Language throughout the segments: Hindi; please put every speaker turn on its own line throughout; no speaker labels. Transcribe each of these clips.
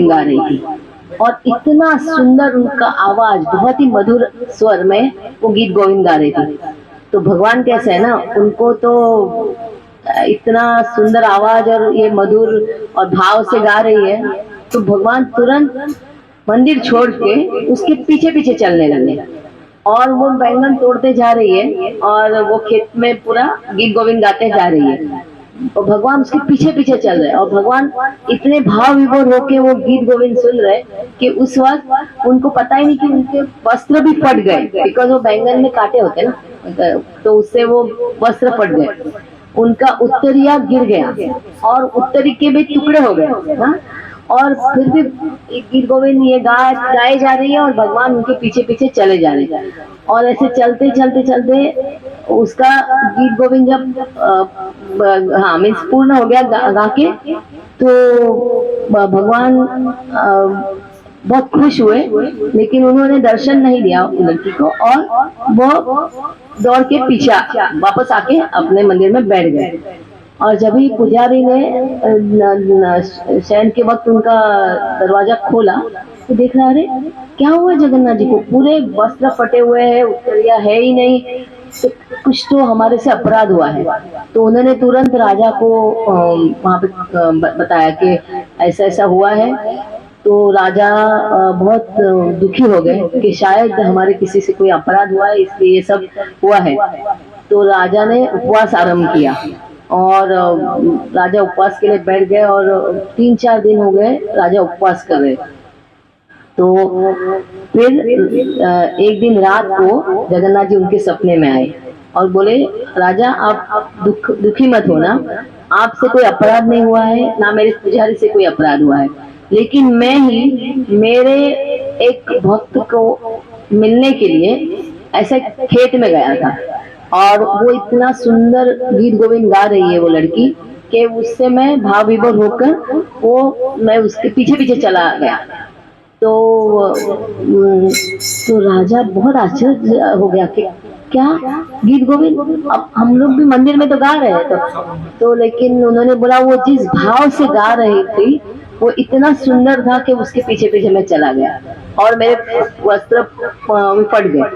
गा रही थी और इतना सुंदर उनका आवाज, बहुत ही मधुर स्वर में वो गीत गोविंद गा रही थी। तो भगवान कैसे है ना, उनको तो इतना सुंदर आवाज और ये मधुर और भाव से गा रही है, तो भगवान तुरंत मंदिर छोड़ के उसके पीछे पीछे चलने लगे और वो बैंगन तोड़ते जा रही है और वो खेत में पूरा गीत गोविंद गाते जा रही है और भगवान उसके पीछे पीछे चल रहे हैं और भगवान इतने भाव विभोर होके वो गीत गोविंद सुन रहे कि उस वक्त उनको पता ही नहीं कि उनके वस्त्र भी फट गए, बिकॉज वो बैंगन में कांटे होते ना, तो उससे वो वस्त्र फट गए, उनका उत्तरिया गिर गया और उत्तरी के भी टुकड़े हो गए। हाँ, और फिर भी गीत गोविंद ये गाए जा रही है और भगवान उनके पीछे पीछे चले जा रहे हैं और ऐसे चलते चलते चलते उसका गीत गोविंद जब हाँ मीन्स पूर्ण हो गया गा के, तो भगवान बहुत खुश हुए, लेकिन उन्होंने दर्शन नहीं दिया लड़की को और वो दौड़ के पीछे वापस आके अपने मंदिर में बैठ गए। और जब ही पुजारी ने शयन के वक्त उनका दरवाजा खोला तो देख रहा, अरे क्या हुआ जगन्नाथ जी को, पूरे वस्त्र फटे हुए हैं, उत्तरिया है ही नहीं, तो कुछ तो हमारे से अपराध हुआ है। तो उन्होंने तुरंत राजा को वहां पे बताया कि ऐसा ऐसा हुआ है। तो राजा बहुत दुखी हो गए कि शायद हमारे किसी से कोई अपराध हुआ है इसलिए ये सब हुआ है। तो राजा ने उपवास आरंभ किया और राजा उपवास के लिए बैठ गए और 3-4 दिन हो गए राजा उपवास कर रहे। तो फिर एक दिन रात को जगन्नाथ जी उनके सपने में आए और बोले, राजा आप दुखी मत होना, आपसे कोई अपराध नहीं हुआ है, ना मेरे पुजारी से कोई अपराध हुआ है, लेकिन मैं ही मेरे एक भक्त को मिलने के लिए ऐसे खेत में गया था और वो इतना सुंदर गीत गोविंद गा रही है वो लड़की कि उससे मैं भाव विभोर होकर वो मैं उसके पीछे पीछे चला गया। तो राजा बहुत आश्चर्य हो गया कि क्या गीत गोविंद, अब हम लोग भी मंदिर में तो गा रहे हैं, तो लेकिन उन्होंने बोला वो जिस भाव से गा रही थी वो इतना सुंदर था कि उसके पीछे पीछे मैं चला गया और मेरे वस्त्र फट गए।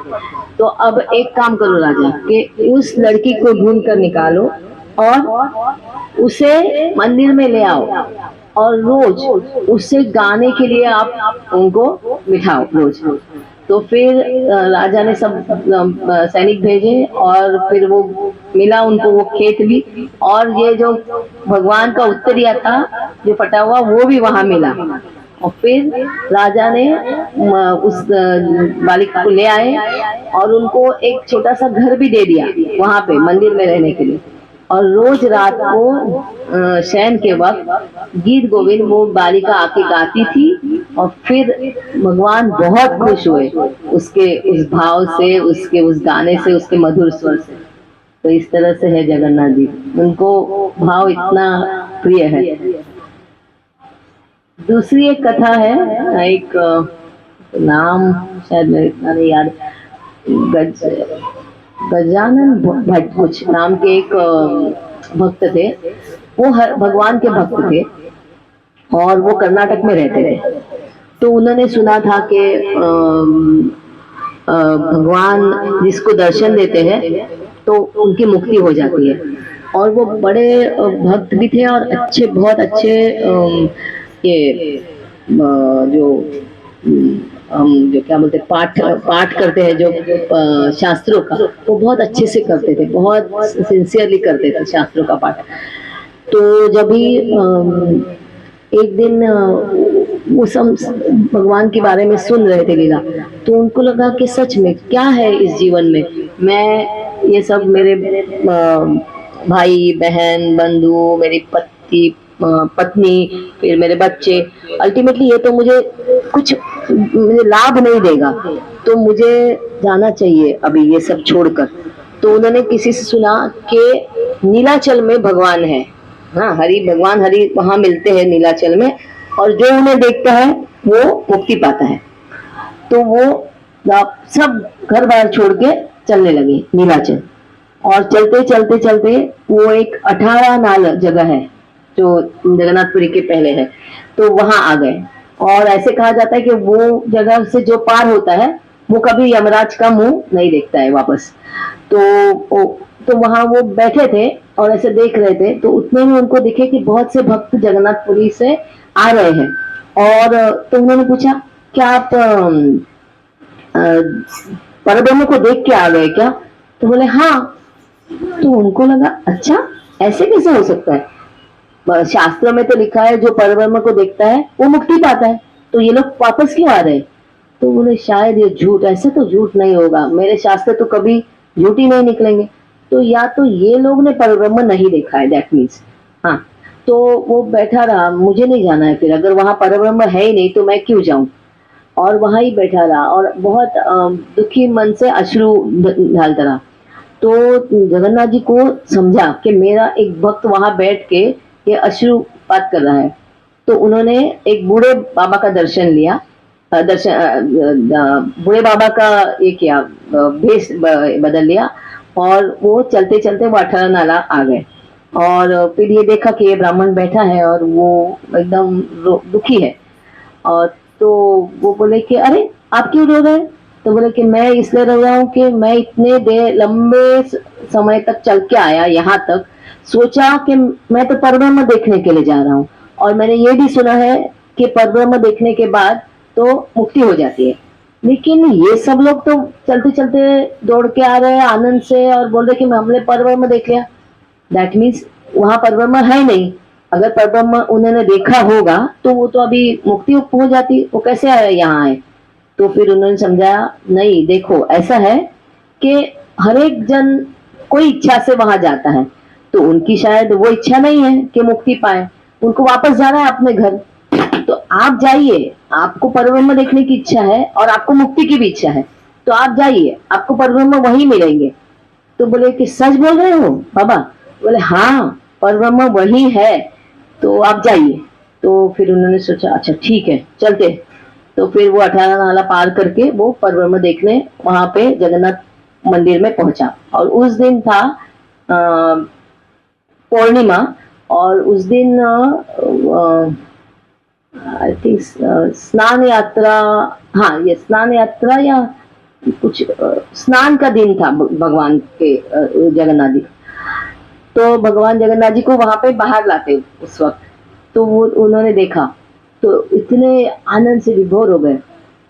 तो अब एक काम करो राजा कि उस लड़की को ढूंढ कर निकालो और उसे मंदिर में ले आओ और रोज उससे गाने के लिए आप उनको बिठाओ रोज। तो फिर राजा ने सब सैनिक भेजे और फिर वो मिला उनको वो खेत भी, और ये जो भगवान का उत्तरिया था जो फटा हुआ वो भी वहां मिला। और फिर राजा ने उस बालिका को ले आए और उनको एक छोटा सा घर भी दे दिया वहां पे मंदिर में रहने के लिए। और रोज रात को शयन के वक्त गीत गोविंद वो बालिका आके गाती थी और फिर भगवान बहुत खुश हुए उसके उस भाव से, उसके उस गाने से, उसके मधुर स्वर से। तो इस तरह से है जगन्नाथ जी, उनको भाव इतना प्रिय है। दूसरी एक कथा है, एक नाम शायद मेरे इतना नहीं याद, गजानन भट्ट कुछ नाम के एक भक्त थे, वो भगवान के भक्त थे और वो कर्नाटक में रहते थे। तो उन्होंने सुना था कि भगवान जिसको दर्शन देते हैं तो उनकी मुक्ति हो जाती है, और वो बड़े भक्त भी थे और अच्छे, बहुत अच्छे ये जो हम जो क्या बोलते पाठ करते हैं जो शास्त्रों का, वो बहुत अच्छे से करते थे, बहुत सिंसियरली करते थे शास्त्रों का पाठ। तो जब भी एक दिन वो सब भगवान के बारे में सुन रहे थे लीला, तो उनको लगा कि सच में क्या है इस जीवन में, मैं ये सब मेरे भाई बहन बंधु, मेरी पत्नी, फिर मेरे बच्चे, अल्टीमेटली ये तो मुझे कुछ मुझे लाभ नहीं देगा, तो मुझे जाना चाहिए अभी ये सब छोड़कर। तो उन्होंने किसी से सुना कि नीलाचल में भगवान है, हाँ हरि, भगवान हरि वहां मिलते हैं नीलाचल में, और जो उन्हें देखता है वो मुक्ति पाता है। तो वो सब घर बार छोड़ के चलने लगे नीलाचल, और चलते चलते चलते वो एक 18 नाल जगह है जो जगन्नाथपुरी के पहले है, तो वहां आ गए और ऐसे कहा जाता है कि वो जगह से जो पार होता है वो कभी यमराज का मुंह नहीं देखता है वापस। तो तो वहां वो बैठे थे और ऐसे देख रहे थे, तो उतने में उनको दिखे कि बहुत से भक्त जगन्नाथपुरी से आ रहे हैं। और तो उन्होंने पूछा, क्या आप परब्रह्म को देख के आ गए क्या? तो बोले हाँ। तो उनको लगा, अच्छा ऐसे कैसे हो सकता है? शास्त्र में तो लिखा है जो परब्रह्म को देखता है वो मुक्ति पाता है, तो ये लोग वापस क्यों आ रहे हैं? तो बोले शायद ये झूठ, ऐसे तो झूठ नहीं होगा, मेरे शास्त्र तो कभी झूठ ही नहीं निकलेंगे। तो या तो ये लोग ने परब्रह्म नहीं देखा है, दैट मीन्स। हाँ, तो वो बैठा रहा, मुझे नहीं जाना है, फिर अगर वहां परब्रह्म है ही नहीं तो मैं क्यों जाऊं? और वहां ही बैठा रहा और बहुत दुखी मन से अश्रु ढालता रहा। तो जगन्नाथ जी को समझा कि मेरा एक भक्त वहां बैठ के ये अश्रुपात कर रहा है। तो उन्होंने एक बूढ़े बाबा का दर्शन लिया, बूढ़े बाबा का ये किया, भेष बदल लिया, और वो चलते चलते वो 18 नाला आ गए। और फिर ये देखा कि ये ब्राह्मण बैठा है और वो एकदम दुखी है। और तो वो बोले कि अरे आप क्यों रो रहे हैं? तो बोले कि मैं इसलिए रो रहा हूँ कि मैं इतने देर लंबे समय तक चल के आया यहाँ तक, सोचा कि मैं तो परब्रह्म देखने के लिए जा रहा हूँ, और मैंने ये भी सुना है कि परब्रह्म देखने के बाद तो मुक्ति हो जाती है। लेकिन ये सब लोग तो चलते चलते दौड़ के आ रहे हैं आनंद से और बोल रहे कि हमने परब्रह्म देख लिया। दैट मीन्स वहां परब्रह्म है नहीं। अगर परब्रह्म उन्होंने देखा होगा तो वो तो अभी मुक्ति हो जाती, वो कैसे आए यहाँ आए? तो फिर उन्होंने समझाया, नहीं देखो ऐसा है कि हर एक जन कोई इच्छा से वहां जाता है, तो उनकी शायद वो इच्छा नहीं है कि मुक्ति पाए, उनको वापस जाना है अपने घर। तो आप जाइए, आपको परब्रह्म देखने की इच्छा है और आपको मुक्ति की भी इच्छा है, तो आप जाइए, आपको परब्रह्म वहीं मिलेंगे। तो बोले कि सच बोल रहे हो बाबा? बोले हाँ, परब्रह्म वही है, तो आप जाइए। तो फिर उन्होंने सोचा अच्छा ठीक है चलते। तो फिर वो 18 नाला पार करके वो परब्रह्म देखने वहां पे जगन्नाथ मंदिर में पहुंचा। और उस दिन था पूर्णिमा, और उस दिन आई थिंक स्नान यात्रा, हाँ ये स्नान यात्रा या कुछ स्नान का दिन था भगवान के, जगन्नाथ जी। तो भगवान जगन्नाथ जी को वहां पे बाहर लाते उस वक्त। तो वो उन्होंने देखा तो इतने आनंद से विभोर हो गए।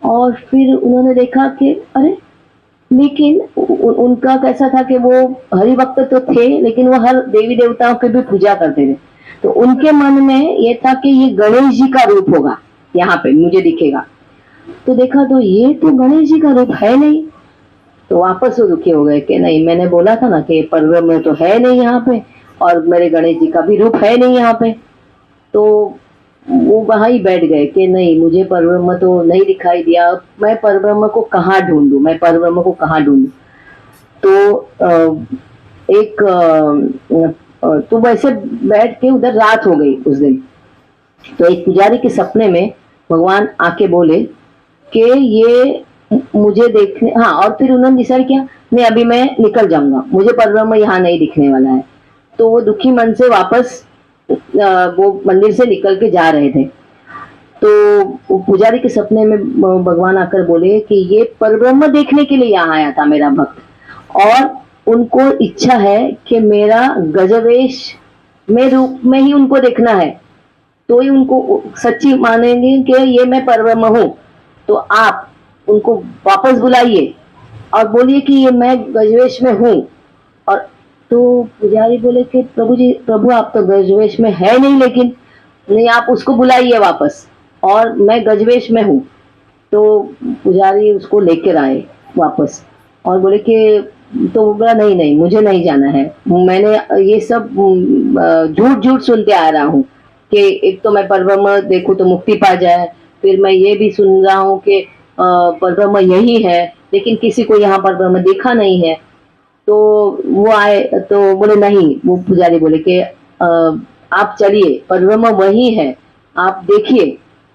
और फिर उन्होंने देखा कि अरे, लेकिन उनका कैसा था कि वो हरि भक्त तो थे, लेकिन वो हर देवी देवताओं की भी पूजा करते थे। तो उनके मन में ये था कि ये गणेश जी का रूप होगा, यहाँ पे मुझे दिखेगा। तो देखा तो ये तो गणेश जी का रूप है नहीं। तो वापस वो दुखी हो गए कि नहीं, मैंने बोला था ना कि परब्रह्म तो है नहीं यहाँ पे, और मेरे गणेश जी का भी रूप है नहीं यहाँ पे। तो वो वहां ही बैठ गए कि नहीं, मुझे परब्रह्म तो नहीं दिखाई दिया, मैं परब्रह्म को कहाँ ढूंढूं, मैं परब्रह्म को कहाँ ढूंढूं? तो तो वैसे बैठ के उधर रात हो गई उस दिन। तो एक पुजारी के सपने में भगवान आके बोले कि ये मुझे देखने, हाँ, और फिर उन्होंने डिसाइड किया नहीं अभी मैं निकल जाऊंगा, मुझे परब्रह्म यहाँ नहीं दिखने वाला है। तो वो दुखी मन से वापस वो मंदिर से निकल के जा रहे थे। तो पुजारी के सपने में भगवान आकर बोले कि ये परब्रह्म देखने के लिए यहाँ आया था मेरा भक्त, और उनको इच्छा है कि मेरा गजवेश में रूप में ही उनको देखना है, तो ही उनको सच्ची मानेंगे कि ये मैं परब्रह्म हूँ। तो आप उनको वापस बुलाइए और बोलिए कि ये मैं गजवेश में हूँ। और तो पुजारी बोले कि प्रभु जी, प्रभु आप तो गजवेश में है नहीं, लेकिन नहीं, आप उसको बुलाइए वापस, और मैं गजवेश में हूँ। तो पुजारी उसको लेकर आए वापस और बोले कि, तो बोला नहीं नहीं मुझे नहीं जाना है, मैंने ये सब झूठ झूठ सुनते आ रहा हूँ कि एक तो मैं परब्रह्म देखूं तो मुक्ति पा जाए, फिर मैं ये भी सुन रहा हूँ कि परब्रह्म यही है, लेकिन किसी को यहाँ परब्रह्म देखा नहीं है। तो वो आए तो बोले नहीं, वो पुजारी बोले कि आप चलिए, परब्रह्म वही है, आप देखिए।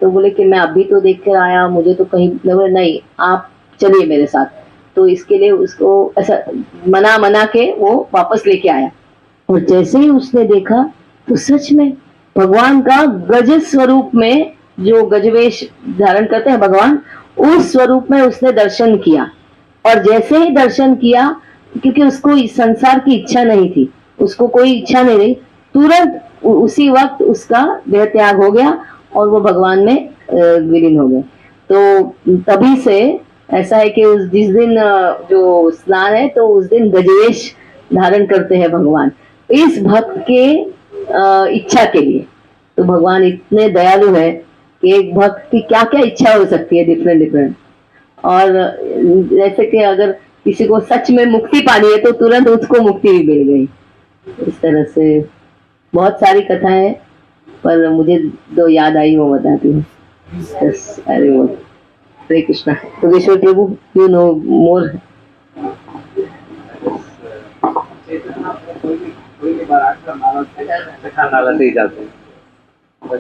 तो बोले कि मैं अभी तो देख कर आया, मुझे तो कहीं, बोले नहीं आप चलिए मेरे साथ। तो इसके लिए उसको ऐसा मना मना के वो वापस लेके आया। और जैसे ही उसने देखा तो सच में भगवान का गज स्वरूप में जो गजवेश धारण करते हैं भगवान, उस स्वरूप में उसने दर्शन किया। और जैसे ही दर्शन किया, क्योंकि उसको इस संसार की इच्छा नहीं थी, उसको कोई इच्छा नहीं रही, तुरंत उसी वक्त उसका देह त्याग हो गया और वो भगवान में विलीन हो गए। तो तभी से ऐसा है कि उस जिस दिन जो स्नान है तो उस दिन गजवेश धारण करते हैं भगवान, इस भक्त के इच्छा के लिए। तो भगवान इतने दयालु है कि एक भक्त की क्या क्या इच्छा हो सकती है, डिफरेंट डिफरेंट। और जैसे कि अगर किसी को सच में मुक्ति पानी है तो तुरंत उसको मुक्ति भी मिल गई। इस तरह से बहुत सारी कथाएं हैं, पर मुझे दो याद आई वो बताती हूँ। बस अरे वो हरे कृष्णा। योगेश्वर प्रभु, यू नो मोर।
कोई भी बारात का माला से जाते हैं।